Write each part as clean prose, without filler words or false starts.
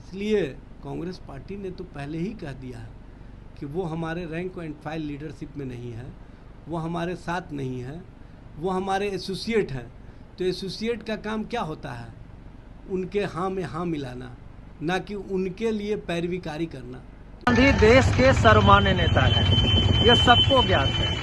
इसलिए कांग्रेस पार्टी ने तो पहले ही कह दिया है कि वो हमारे रैंक एंड फाइल लीडरशिप में नहीं है, वो हमारे साथ नहीं है, वो हमारे एसोसिएट हैं। तो एसोसिएट का काम क्या होता है? उनके हाँ में हाँ मिलाना, ना कि उनके लिए पैरवीकारी करना। गांधी देश के सर्वमान्य नेता हैं, ये सबको ज्ञात है।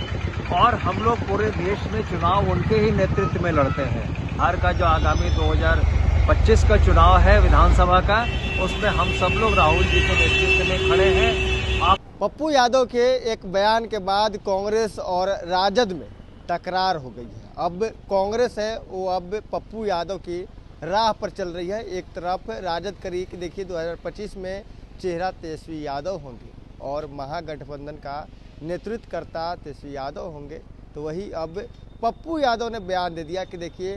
और हम लोग पूरे देश में चुनाव उनके ही नेतृत्व में लड़ते हैं। बिहार का जो आगामी 2025 का चुनाव है विधानसभा का, उसमें हम सब लोग राहुल जी के नेतृत्व में खड़े हैं। पप्पू यादव के एक बयान के बाद कांग्रेस और राजद में टकरार हो गई है। अब कांग्रेस है वो अब पप्पू यादव की राह पर चल रही है। एक तरफ राजद करी कि देखिए 2025 में चेहरा तेजस्वी यादव होंगे और महागठबंधन का नेतृत्व करता तेजस्वी यादव होंगे, तो वही अब पप्पू यादव ने बयान दे दिया कि देखिए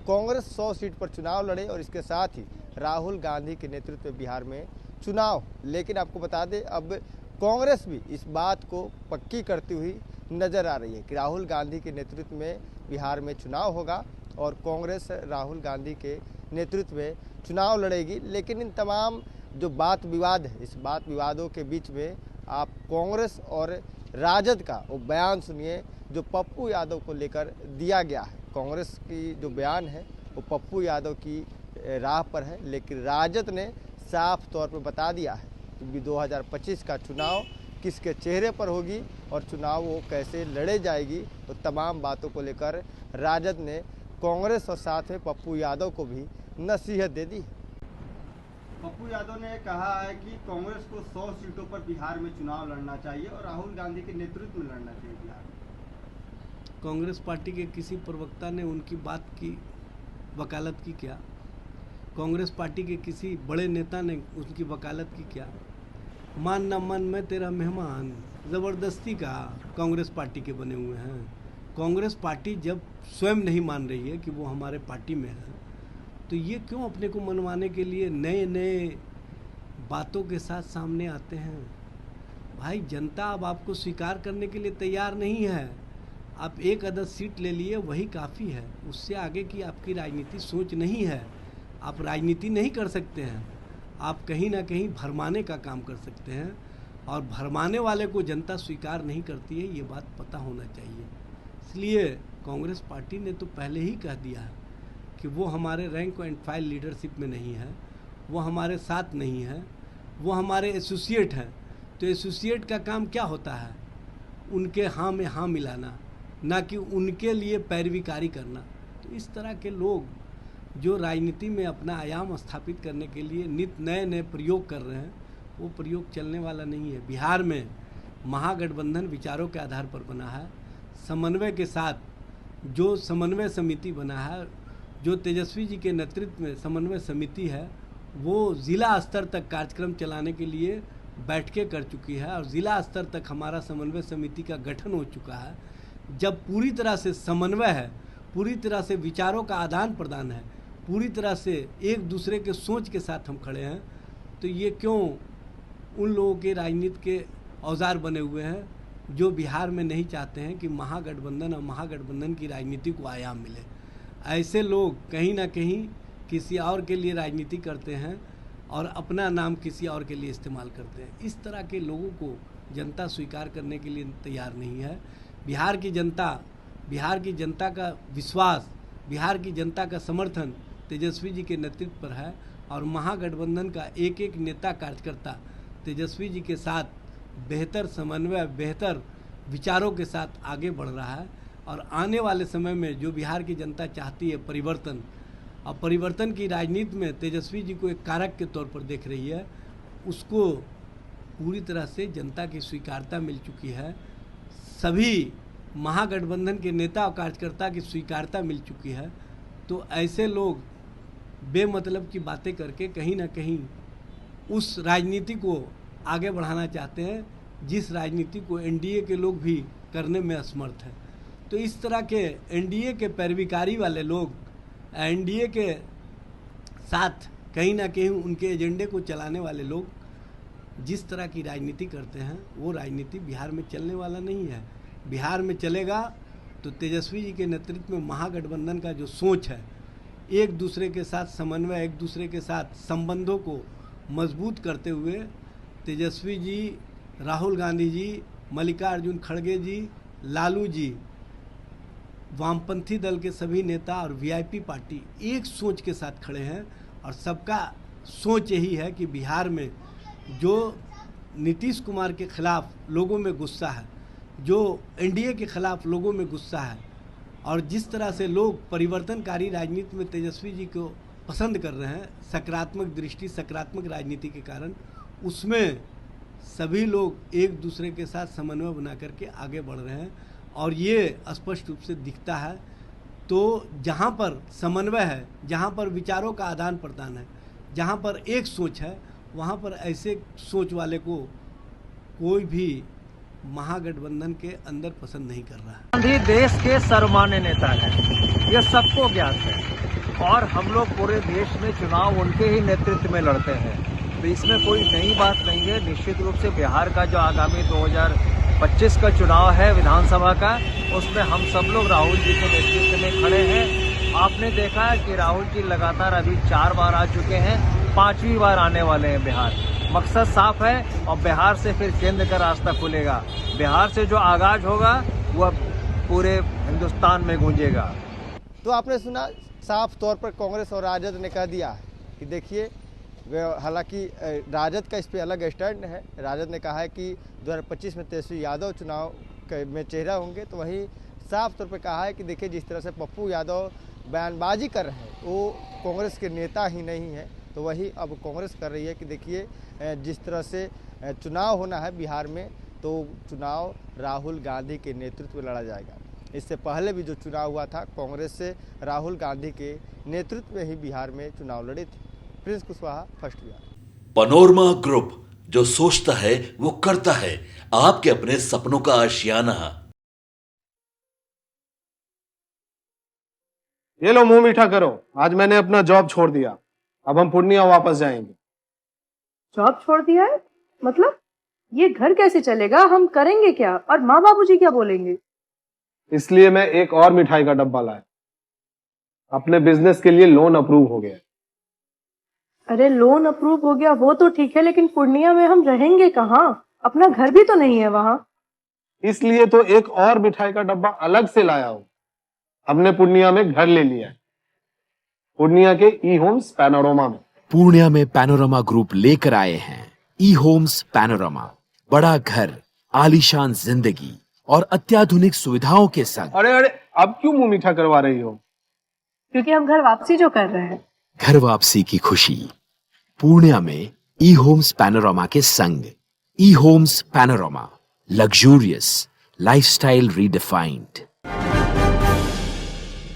कांग्रेस 100 सीट पर चुनाव लड़े और इसके साथ ही राहुल गांधी के नेतृत्व में बिहार में चुनाव। लेकिन आपको बता दें अब कांग्रेस भी इस बात को पक्की करती हुई नजर आ रही है कि राहुल गांधी के नेतृत्व में बिहार में चुनाव होगा और कांग्रेस राहुल गांधी के नेतृत्व में चुनाव लड़ेगी। लेकिन इन तमाम जो बात विवाद है, इस बात विवादों के बीच में आप कांग्रेस और राजद का वो बयान सुनिए जो पप्पू यादव को लेकर दिया गया है। कांग्रेस की जो बयान है वो पप्पू यादव की राह पर है, लेकिन राजद ने साफ तौर पर बता दिया है कि 2025 का चुनाव किसके चेहरे पर होगी और चुनाव वो कैसे लड़े जाएगी। तो तमाम बातों को लेकर राजद ने कांग्रेस और साथ में पप्पू यादव को भी नसीहत दे दी है। पप्पू यादव ने कहा है कि कांग्रेस को 100 सीटों पर बिहार में चुनाव लड़ना चाहिए और राहुल गांधी के नेतृत्व में लड़ना चाहिए बिहार में। कांग्रेस पार्टी के किसी प्रवक्ता ने उनकी बात की वकालत की क्या? कांग्रेस पार्टी के किसी बड़े नेता ने उनकी वकालत की क्या? मान न मन मैं तेरा मेहमान, ज़बरदस्ती का कांग्रेस पार्टी के बने हुए हैं। कांग्रेस पार्टी जब स्वयं नहीं मान रही है कि वो हमारे पार्टी में है, तो ये क्यों अपने को मनवाने के लिए नए नए बातों के साथ सामने आते हैं? भाई जनता अब आपको स्वीकार करने के लिए तैयार नहीं है। आप एक अदद सीट ले लिए वही काफ़ी है, उससे आगे की आपकी राजनीति सोच नहीं है। आप राजनीति नहीं कर सकते हैं, आप कहीं ना कहीं भरमाने का काम कर सकते हैं और भरमाने वाले को जनता स्वीकार नहीं करती है, ये बात पता होना चाहिए। इसलिए कांग्रेस पार्टी ने तो पहले ही कह दिया है कि वो हमारे रैंक एंड फाइल लीडरशिप में नहीं है, वो हमारे साथ नहीं है, वो हमारे एसोसिएट हैं। तो एसोसिएट का काम क्या होता है? उनके हाँ में हाँ मिलाना, ना कि उनके लिए पैरवीकारी करना। तो इस तरह के लोग जो राजनीति में अपना आयाम स्थापित करने के लिए नित नए नए प्रयोग कर रहे हैं, वो प्रयोग चलने वाला नहीं है। बिहार में महागठबंधन विचारों के आधार पर बना है, समन्वय के साथ जो समन्वय समिति बना है, जो तेजस्वी जी के नेतृत्व में समन्वय समिति है, वो ज़िला स्तर तक कार्यक्रम चलाने के लिए बैठकें कर चुकी है और ज़िला स्तर तक हमारा समन्वय समिति का गठन हो चुका है। जब पूरी तरह से समन्वय है, पूरी तरह से विचारों का आदान प्रदान है, पूरी तरह से एक दूसरे के सोच के साथ हम खड़े हैं, तो ये क्यों उन लोगों के राजनीति के औजार बने हुए हैं जो बिहार में नहीं चाहते हैं कि महागठबंधन और महागठबंधन की राजनीति को आयाम मिले। ऐसे लोग कहीं ना कहीं किसी और के लिए राजनीति करते हैं और अपना नाम किसी और के लिए इस्तेमाल करते हैं। इस तरह के लोगों को जनता स्वीकार करने के लिए तैयार नहीं है। बिहार की जनता का विश्वास, बिहार की जनता का समर्थन तेजस्वी जी के नेतृत्व पर है और महागठबंधन का एक एक नेता कार्यकर्ता तेजस्वी जी के साथ बेहतर समन्वय, बेहतर विचारों के साथ आगे बढ़ रहा है। और आने वाले समय में जो बिहार की जनता चाहती है परिवर्तन, और परिवर्तन की राजनीति में तेजस्वी जी को एक कारक के तौर पर देख रही है, उसको पूरी तरह से जनता की स्वीकारता मिल चुकी है। सभी महागठबंधन के नेता और कार्यकर्ता की स्वीकारता मिल चुकी है। तो ऐसे लोग बेमतलब की बातें करके कहीं ना कहीं उस राजनीति को आगे बढ़ाना चाहते हैं जिस राजनीति को एनडीए के लोग भी करने में असमर्थ हैं। तो इस तरह के एनडीए के पैरवीकारी वाले लोग, एनडीए के साथ कहीं ना कहीं उनके एजेंडे को चलाने वाले लोग जिस तरह की राजनीति करते हैं, वो राजनीति बिहार में चलने वाला नहीं है। बिहार में चलेगा तो तेजस्वी जी के नेतृत्व में महागठबंधन का जो सोच है, एक दूसरे के साथ समन्वय, एक दूसरे के साथ संबंधों को मजबूत करते हुए तेजस्वी जी, राहुल गांधी जी, मल्लिकार्जुन खड़गे जी, लालू जी, वामपंथी दल के सभी नेता और वीआईपी पार्टी एक सोच के साथ खड़े हैं और सबका सोच यही है कि बिहार में जो नीतीश कुमार के खिलाफ लोगों में गुस्सा है, जो एनडीए के खिलाफ लोगों में गुस्सा है और जिस तरह से लोग परिवर्तनकारी राजनीति में तेजस्वी जी को पसंद कर रहे हैं, सकारात्मक दृष्टि, सकारात्मक राजनीति के कारण, उसमें सभी लोग एक दूसरे के साथ समन्वय बना करके आगे बढ़ रहे हैं और ये स्पष्ट रूप से दिखता है। तो जहाँ पर समन्वय है, जहाँ पर विचारों का आदान प्रदान है, जहाँ पर एक सोच है, वहाँ पर ऐसे सोच वाले को कोई भी महागठबंधन के अंदर पसंद नहीं कर रहा है। गांधी देश के सर्वमान्य नेता है, ये सबको ज्ञात है और हम लोग पूरे देश में चुनाव उनके ही नेतृत्व में लड़ते हैं, तो इसमें कोई नई बात नहीं है। निश्चित रूप से बिहार का जो आगामी 2025 का चुनाव है विधानसभा का, उसमें हम सब लोग राहुल जी के नेतृत्व में खड़े हैं। आपने देखा कि राहुल जी लगातार अभी 4 बार आ चुके हैं, 5वीं बार आने वाले हैं बिहार। मकसद साफ है और बिहार से फिर केंद्र का रास्ता खुलेगा। बिहार से जो आगाज होगा वह पूरे हिंदुस्तान में गूंजेगा। तो आपने सुना, साफ तौर पर कांग्रेस और राजद ने कह दिया है कि देखिए, हालांकि राजद का इस पे अलग स्टैंड है। राजद ने कहा है कि 2025 में तेजस्वी यादव चुनाव में चेहरा होंगे, तो वहीं साफ तौर पर कहा है कि देखिए जिस तरह से पप्पू यादव बयानबाजी कर रहे हैं वो कांग्रेस के नेता ही नहीं है, तो वही अब कांग्रेस कर रही है कि देखिए जिस तरह से चुनाव होना है बिहार में, तो चुनाव राहुल गांधी के नेतृत्व में लड़ा जाएगा। इससे पहले भी जो चुनाव हुआ था, कांग्रेस से राहुल गांधी के नेतृत्व में ही बिहार में चुनाव लड़े थे। Prince Kushwaha, first Bihar. Panorama group, जो सोचता है वो करता है। आपके अपने सपनों का आशियाना। ये लो मुंह मीठा करो, आज मैंने अपना जॉब छोड़ दिया, अब हम पूर्णिया वापस जाएंगे। जॉब छोड़ दिया है? मतलब ये घर कैसे चलेगा? हम करेंगे क्या? और माँ बाबूजी क्या बोलेंगे? इसलिए मैं एक और मिठाई का डब्बा लाया। अपने बिजनेस के लिए लोन अप्रूव हो गया। अरे लोन अप्रूव हो गया वो तो ठीक है, लेकिन पूर्णिया में हम रहेंगे कहाँ? अपना घर भी तो नहीं है वहाँ। इसलिए तो एक और मिठाई का डब्बा अलग से लाया हूं। हमने पूर्णिया में घर ले लिया है, पूर्णिया के ई होम्स पैनोरमा में। पूर्णिया में पैनोरमा ग्रुप लेकर आए हैं ई होम्स पैनोरमा। बड़ा घर, आलीशान जिंदगी और अत्याधुनिक सुविधाओं के संग। अरे अरे, अब क्यों मुंह मीठा करवा रही हो? क्योंकि हम घर वापसी जो कर रहे हैं। घर वापसी की खुशी पूर्णिया में ई होम्स पैनोरमा के संग। E Homes Panorama, luxurious lifestyle redefined.